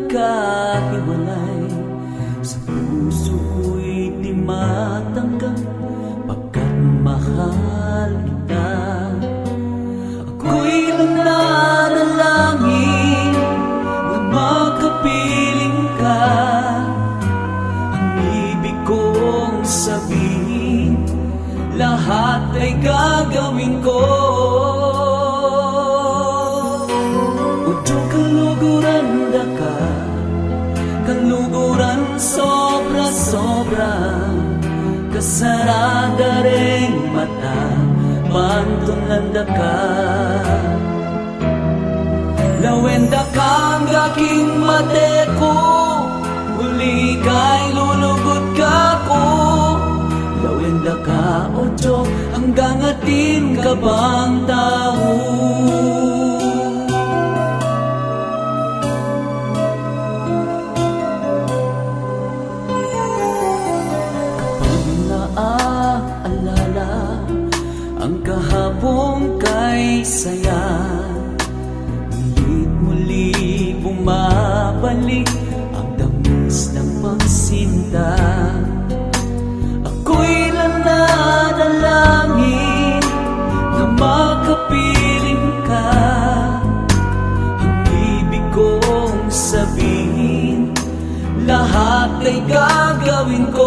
nagkahiwalay, sa puso ko'y di matanggap, pagkat mahal kita. Ako'y nananalangin na makapiling ka. Ang ibig kong sabihin, lahat ay gagawin ko. Kaluguran sobra-sobra, kasarada ring mata, mantulanda ka. Lawenda kang aking mateko, huli ka'y lulugod ka ko. Lawenda ka o Diyos, hanggang atin ka bang tao? Ang kahapon kay saya, mulit-muli bumabalik ang tamis ng pagsinta. Ako'y nananalangin na makapiling ka. Ang ibig kong sabihin, lahat ay gagawin ko.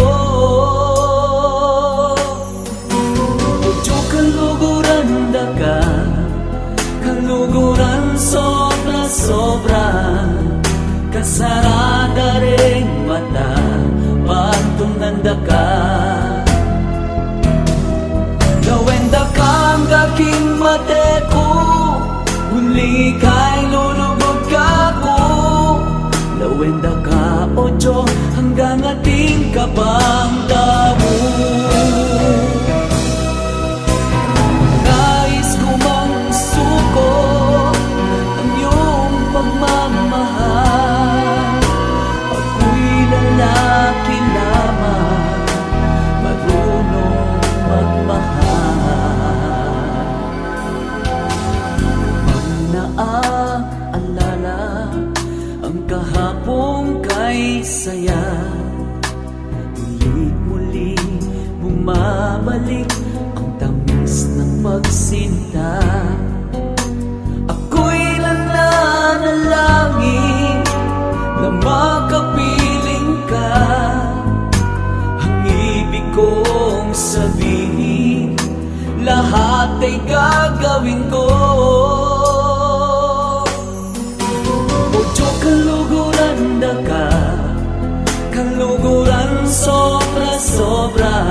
Kaluguran ka, kaluguran sobra-sobra, kasarada ring mata, pagtunanda ka. Lawenda kang aking mateko, huli ka'y lulubog ka ko. Lawenda ka o Diyos, hanggang ating ka bang tao? Ang kahapon kay saya, mulit-muli bumabalik ang tamis ng pagsinta. Ako'y nananalangin na makapiling ka. Ang ibig kong sabihin, lahat ay gagawin ko. Kaluguran ka, kaluguran sobra-sobra,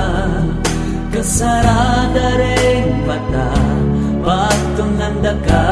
kasarada ring mata, pagtunanda ka.